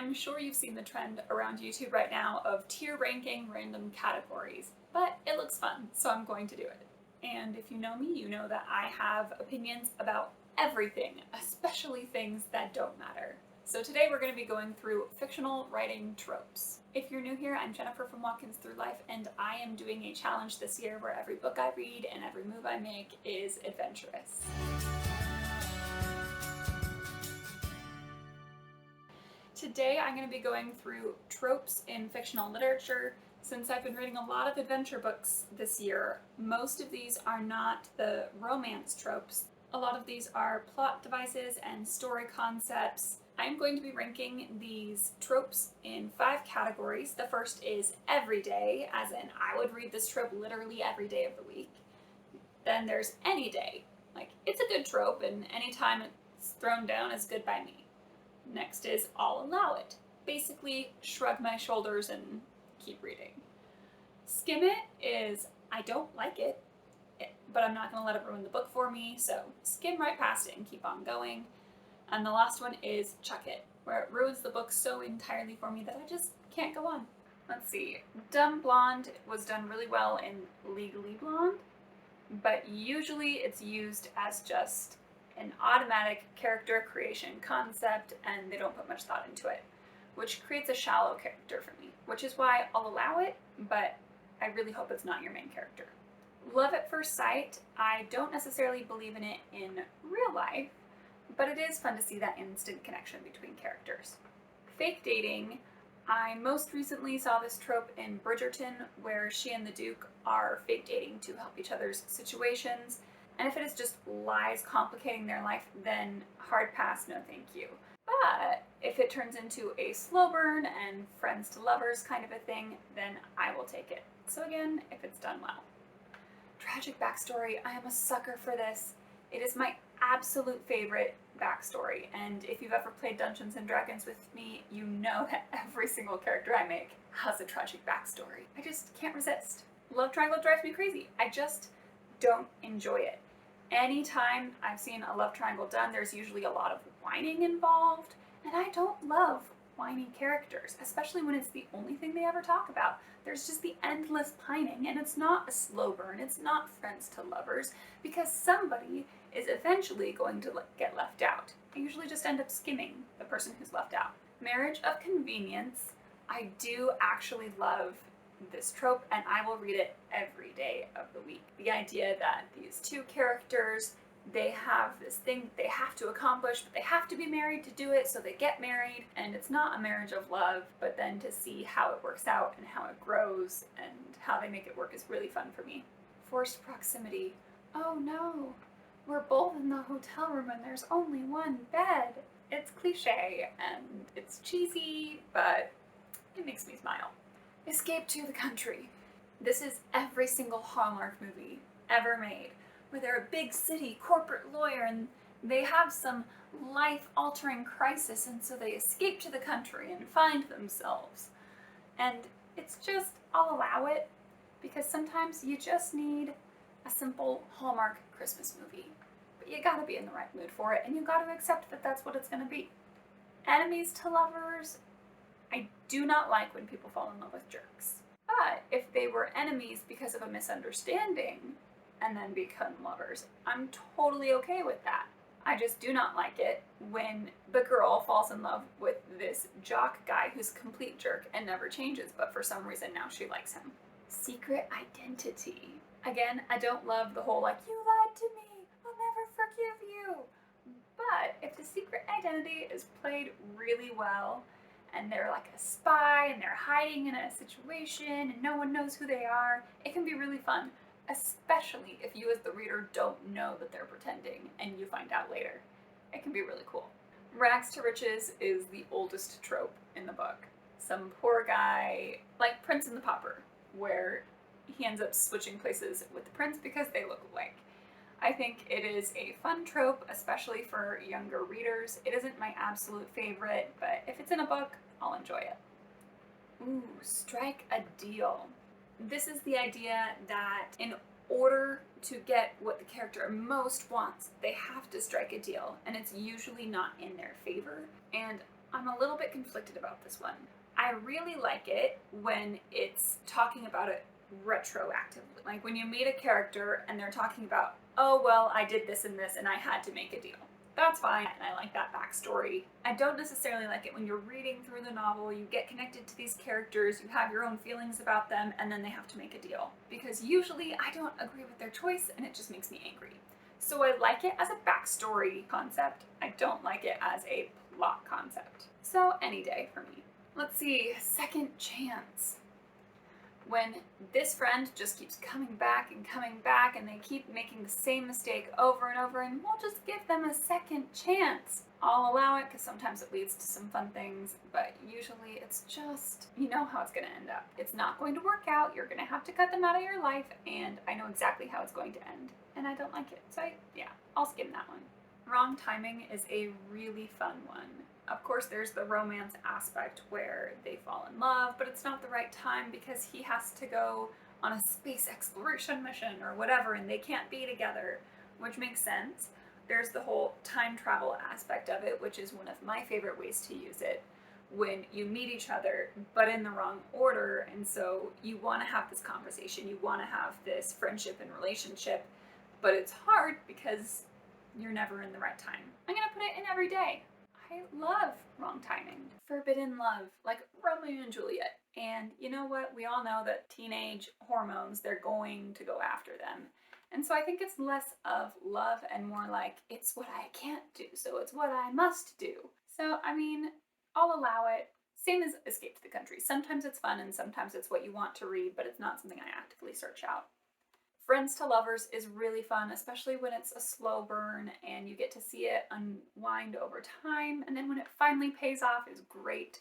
I'm sure you've seen the trend around YouTube right now of tier ranking random categories, but it looks fun, so I'm going to do it. And if you know me, you know that I have opinions about everything, especially things that don't matter. So today we're going to be going through fictional writing tropes. If you're new here, I'm Jennifer from Walk-Ins Through Life, and I am doing a challenge this year where every book I read and every move I make is adventurous. Today I'm going to be going through tropes in fictional literature. Since I've been reading a lot of adventure books this year, most of these are not the romance tropes. A lot of these are plot devices and story concepts. I'm going to be ranking these tropes in 5 categories. The first is everyday, as in I would read this trope literally every day of the week. Then there's any day, like it's a good trope and anytime it's thrown down is good by me. Next is I'll allow it. Basically, shrug my shoulders and keep reading. Skim it is I don't like it, but I'm not going to let it ruin the book for me, so skim right past it and keep on going. And the last one is chuck it, where it ruins the book so entirely for me that I just can't go on. Let's see, Dumb Blonde was done really well in Legally Blonde, but usually it's used as just an automatic character creation concept and they don't put much thought into it, which creates a shallow character for me, which is why I'll allow it, but I really hope it's not your main character. Love at first sight, I don't necessarily believe in it in real life, but it is fun to see that instant connection between characters. Fake dating, I most recently saw this trope in Bridgerton where she and the Duke are fake dating to help each other's situations. And if it is just lies complicating their life, then hard pass, no thank you. But if it turns into a slow burn and friends to lovers kind of a thing, then I will take it. So again, if it's done well. Tragic backstory, I am a sucker for this. It is my absolute favorite backstory, and if you've ever played Dungeons & Dragons with me, you know that every single character I make has a tragic backstory. I just can't resist. Love triangle drives me crazy. I just don't enjoy it. Anytime I've seen a love triangle done, there's usually a lot of whining involved, and I don't love whiny characters, especially when it's the only thing they ever talk about. There's just the endless pining, and it's not a slow burn, it's not friends to lovers, because somebody is eventually going to get left out. I usually just end up skimming the person who's left out. Marriage of convenience, I do actually love this trope, and I will read it every day of the week. The idea that these two characters, they have this thing they have to accomplish, but they have to be married to do it, so they get married, and it's not a marriage of love, but then to see how it works out and how it grows and how they make it work is really fun for me. Forced proximity. Oh no, we're both in the hotel room and there's only one bed. It's cliche and it's cheesy, but it makes me smile. Escape to the country. This is every single Hallmark movie ever made, where they're a big city corporate lawyer and they have some life-altering crisis, and so they escape to the country and find themselves. And it's just, I'll allow it, because sometimes you just need a simple Hallmark Christmas movie. But you gotta be in the right mood for it, and you gotta accept that that's what it's gonna be. Enemies to lovers, I do not like when people fall in love with jerks. But if they were enemies because of a misunderstanding and then become lovers, I'm totally okay with that. I just do not like it when the girl falls in love with this jock guy who's a complete jerk and never changes, but for some reason now she likes him. Secret identity. Again, I don't love the whole like, you lied to me, I'll never forgive you. But if the secret identity is played really well, and they're like a spy and they're hiding in a situation and no one knows who they are, it can be really fun, especially if you as the reader don't know that they're pretending and you find out later. It can be really cool. Rags to riches is the oldest trope in the book. Some poor guy, like Prince and the Pauper, where he ends up switching places with the prince because they look alike. I think it is a fun trope, especially for younger readers. It isn't my absolute favorite, but if it's in a book, I'll enjoy it. Ooh, strike a deal. This is the idea that in order to get what the character most wants, they have to strike a deal, and it's usually not in their favor. And I'm a little bit conflicted about this one. I really like it when it's talking about it retroactively. Like when you meet a character and they're talking about, oh, well, I did this and I had to make a deal. That's fine, and I like that backstory. I don't necessarily like it when you're reading through the novel, you get connected to these characters, you have your own feelings about them, and then they have to make a deal. Because usually I don't agree with their choice, and it just makes me angry. So I like it as a backstory concept. I don't like it as a plot concept. So any day for me. Let's see, second chance. When this friend just keeps coming back and they keep making the same mistake over and over, and we'll just give them a second chance. I'll allow it because sometimes it leads to some fun things, but usually it's just, you know how it's going to end up. It's not going to work out, you're going to have to cut them out of your life, and I know exactly how it's going to end, and I don't like it. So I'll skim that one. Wrong Timing is a really fun one. Of course, there's the romance aspect where they fall in love, but it's not the right time because he has to go on a space exploration mission or whatever, and they can't be together, which makes sense. There's the whole time travel aspect of it, which is one of my favorite ways to use it, when you meet each other, but in the wrong order, and so you want to have this conversation, you want to have this friendship and relationship, but it's hard because you're never in the right time. I'm gonna put it in every day. I love Wrong Timing. Forbidden love, like Romeo and Juliet. And you know what? We all know that teenage hormones, they're going to go after them. And so I think it's less of love and more like, it's what I can't do, so it's what I must do. So, I mean, I'll allow it. Same as Escape to the Country. Sometimes it's fun and sometimes it's what you want to read, but it's not something I actively search out. Friends to Lovers is really fun, especially when it's a slow burn and you get to see it unwind over time, and then when it finally pays off is great.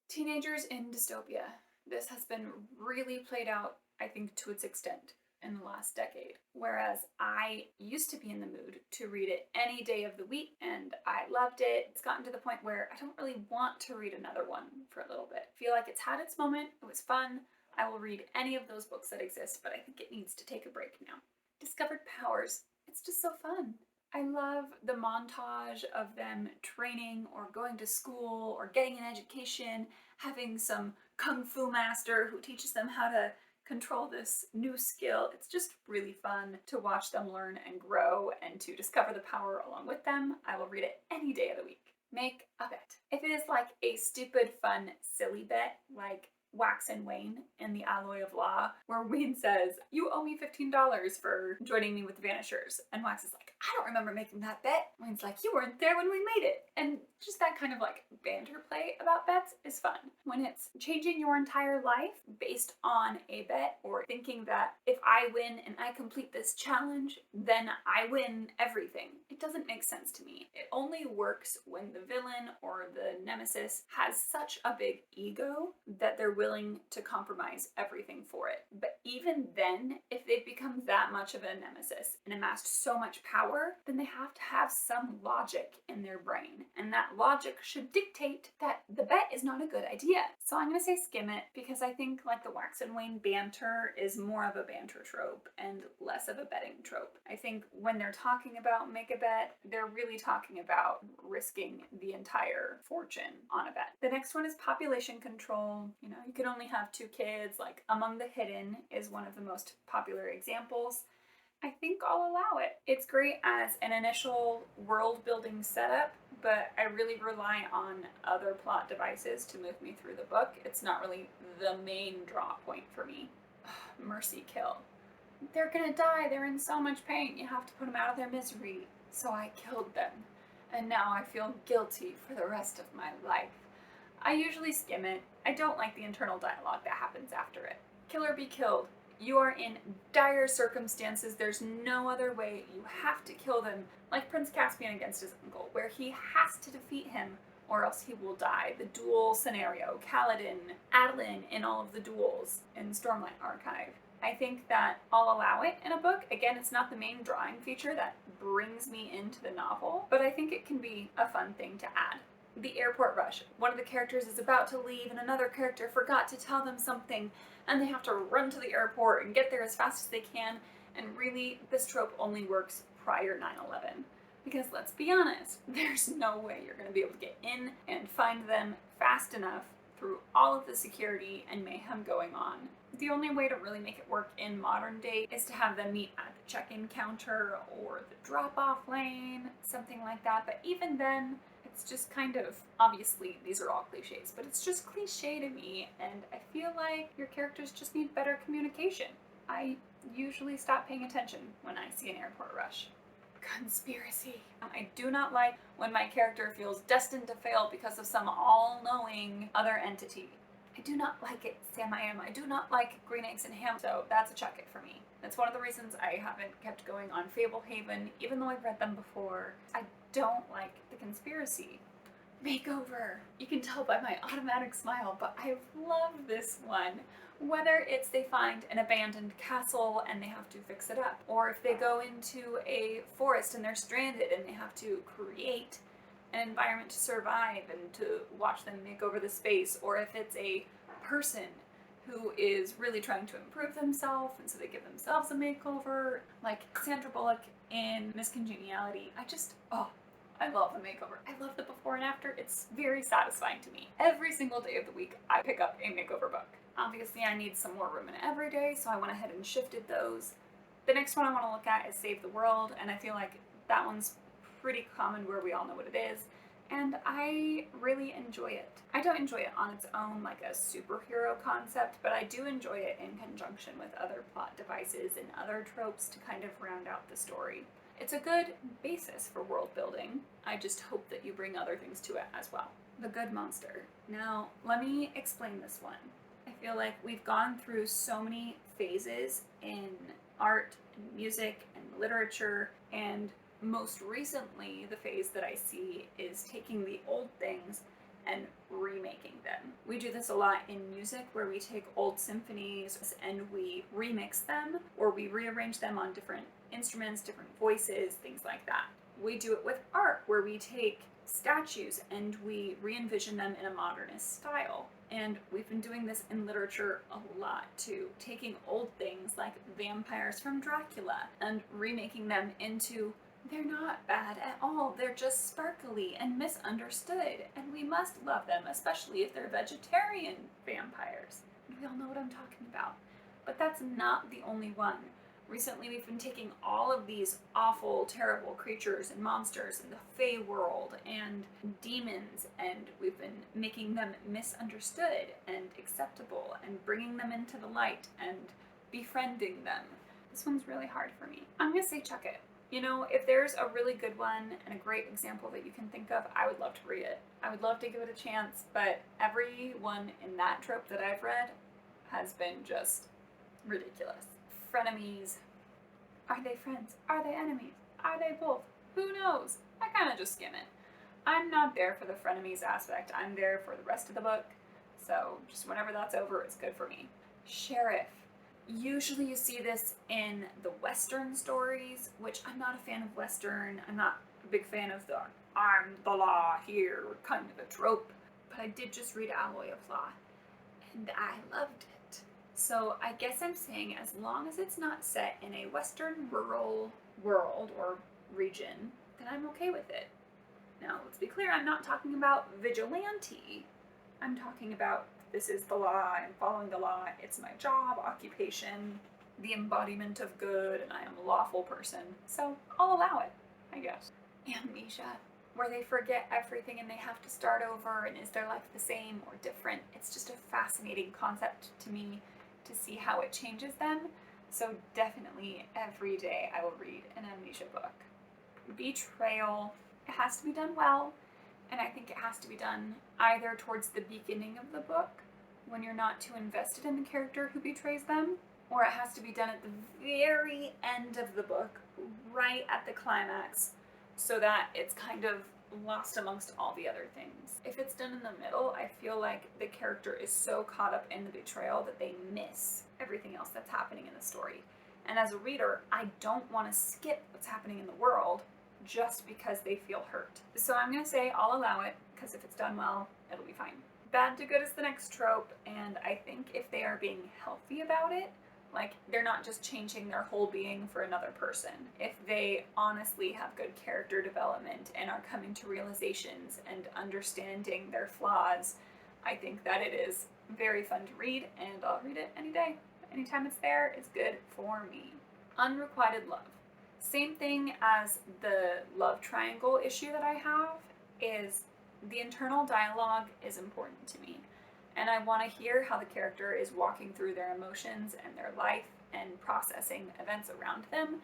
Teenagers in Dystopia. This has been really played out, I think, to its extent in the last decade. Whereas I used to be in the mood to read it any day of the week, and I loved it. It's gotten to the point where I don't really want to read another one for a little bit. I feel like it's had its moment, it was fun. I will read any of those books that exist, but I think it needs to take a break now. Discovered Powers. It's just so fun. I love the montage of them training or going to school or getting an education, having some kung fu master who teaches them how to control this new skill. It's just really fun to watch them learn and grow and to discover the power along with them. I will read it any day of the week. Make a bet. If it is like a stupid, fun, silly bet, like Wax and Wayne in The Alloy of Law, where Wayne says, "You owe me $15 for joining me with the Vanishers." And Wax is like, "I don't remember making that bet." Wayne's like, "You weren't there when we made it." And just that kind of like banter play about bets is fun. When it's changing your entire life based on a bet, or thinking that if I win and I complete this challenge, then I win everything. It doesn't make sense to me. It only works when the villain or the nemesis has such a big ego that they're willing to compromise everything for it. But even then, if they've become that much of a nemesis and amassed so much power, then they have to have some logic in their brain. And that logic should dictate that the bet is not a good idea. So I'm going to say skim it, because I think like the Wax and Wayne banter is more of a banter trope and less of a betting trope. I think when they're talking about make a bet, they're really talking about risking the entire fortune on a bet. The next one is population control. You know, you can only have 2 kids. Like Among the Hidden is one of the most popular examples. I think I'll allow it. It's great as an initial world building setup, but I really rely on other plot devices to move me through the book. It's not really the main draw point for me. Mercy kill. They're gonna die, they're in so much pain, you have to put them out of their misery. So I killed them, and now I feel guilty for the rest of my life. I usually skim it. I don't like the internal dialogue that happens after it. Kill or be killed. You are in dire circumstances, there's no other way, you have to kill them, like Prince Caspian against his uncle, where he has to defeat him or else he will die. The duel scenario, Kaladin, Adeline in all of the duels in Stormlight Archive. I think that I'll allow it in a book. Again, it's not the main drawing feature that brings me into the novel, but I think it can be a fun thing to add. The airport rush. One of the characters is about to leave and another character forgot to tell them something, and they have to run to the airport and get there as fast as they can, and really this trope only works prior 9/11. Because let's be honest, there's no way you're going to be able to get in and find them fast enough through all of the security and mayhem going on. The only way to really make it work in modern day is to have them meet at the check-in counter or the drop-off lane, something like that. But even then, it's just kind of, obviously these are all cliches, but it's just cliche to me, and I feel like your characters just need better communication. I usually stop paying attention when I see an airport rush. Conspiracy. I do not like when my character feels destined to fail because of some all-knowing other entity. I do not like it, Sam I Am. I do not like green eggs and ham, so that's a chuck it for me. That's one of the reasons I haven't kept going on Fablehaven, even though I've read them before. I don't like the conspiracy. Makeover. You can tell by my automatic smile, but I love this one. Whether it's they find an abandoned castle and they have to fix it up, or if they go into a forest and they're stranded and they have to create an environment to survive and to watch them make over the space, or if it's a person who is really trying to improve themselves and so they give themselves a makeover, like Sandra Bullock in Miss Congeniality. I love the makeover. I love the before and after. It's very satisfying to me. Every single day of the week, I pick up a makeover book. Obviously, I need some more room in every day, so I went ahead and shifted those. The next one I want to look at is Save the World, and I feel like that one's pretty common where we all know what it is, and I really enjoy it. I don't enjoy it on its own like a superhero concept, but I do enjoy it in conjunction with other plot devices and other tropes to kind of round out the story. It's a good basis for world building. I just hope that you bring other things to it as well. The Good Monster. Now, let me explain this one. I feel like we've gone through so many phases in art and music and literature, and most recently the phase that I see is taking the old things and remaking them. We do this a lot in music where we take old symphonies and we remix them, or we rearrange them on different instruments, different voices, things like that. We do it with art where we take statues and we re-envision them in a modernist style. And we've been doing this in literature a lot too, taking old things like vampires from Dracula and remaking them into, they're not bad at all, they're just sparkly and misunderstood, and we must love them, especially if they're vegetarian vampires. We all know what I'm talking about. But that's not the only one. Recently we've been taking all of these awful, terrible creatures and monsters in the Fey world and demons, and we've been making them misunderstood and acceptable and bringing them into the light and befriending them. This one's really hard for me. I'm gonna say chuck it. You know, if there's a really good one and a great example that you can think of, I would love to read it. I would love to give it a chance, but every one in that trope that I've read has been just ridiculous. Frenemies. Are they friends? Are they enemies? Are they both? Who knows? I kind of just skim it. I'm not there for the frenemies aspect. I'm there for the rest of the book. So just whenever that's over, it's good for me. Sheriff. Usually you see this in the Western stories, which I'm not a fan of Western. I'm not a big fan of the I'm the law here kind of a trope. But I did just read Alloy of Law, and I loved it. So I guess I'm saying as long as it's not set in a Western rural world or region, then I'm okay with it. Now, let's be clear, I'm not talking about vigilante. I'm talking about this is the law, I'm following the law, it's my job, occupation, the embodiment of good, and I am a lawful person. So I'll allow it, I guess. Amnesia, where they forget everything and they have to start over, and is their life the same or different? It's just a fascinating concept to me to see how it changes them. So definitely every day I will read an Amnesia book. Betrayal, it has to be done well, and I think it has to be done either towards the beginning of the book, when you're not too invested in the character who betrays them, or it has to be done at the very end of the book, right at the climax, so that it's kind of lost amongst all the other things. If it's done in the middle, I feel like the character is so caught up in the betrayal that they miss everything else that's happening in the story. And as a reader, I don't want to skip what's happening in the world just because they feel hurt. So I'm going to say I'll allow it, because if it's done well, it'll be fine. Bad to good is the next trope, and I think if they are being healthy about it, Like, they're not just changing their whole being for another person. If they honestly have good character development and are coming to realizations and understanding their flaws, I think that it is very fun to read, and I'll read it any day. Anytime it's there, it's good for me. Unrequited Love. Same thing as the love triangle issue that I have, is the internal dialogue is important to me. And I want to hear how the character is walking through their emotions and their life and processing events around them.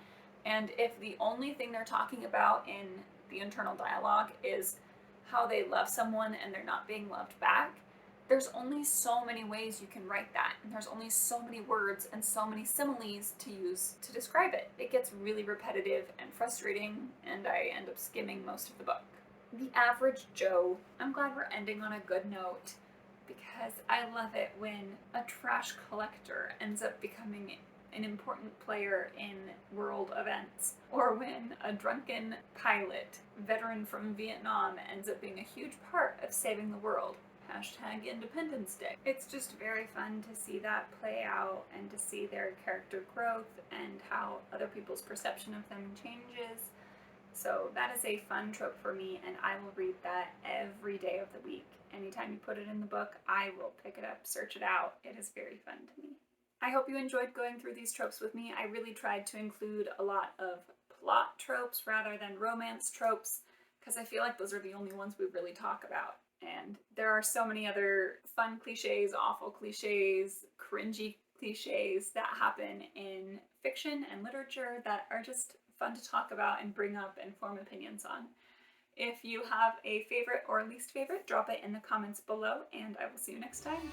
And if the only thing they're talking about in the internal dialogue is how they love someone and they're not being loved back, there's only so many ways you can write that. And there's only so many words and so many similes to use to describe it. It gets really repetitive and frustrating, and I end up skimming most of the book. The Average Joe. I'm glad we're ending on a good note, because I love it when a trash collector ends up becoming an important player in world events, or when a drunken pilot, veteran from Vietnam, ends up being a huge part of saving the world. Hashtag Independence Day. It's just very fun to see that play out and to see their character growth and how other people's perception of them changes. So that is a fun trope for me, and I will read that every day of the week. Anytime you put it in the book, I will pick it up, search it out. It is very fun to me. I hope you enjoyed going through these tropes with me. I really tried to include a lot of plot tropes rather than romance tropes, because I feel like those are the only ones we really talk about. And there are so many other fun cliches, awful cliches, cringy cliches that happen in fiction and literature that are just fun to talk about and bring up and form opinions on. If you have a favorite or least favorite, drop it in the comments below, and I will see you next time.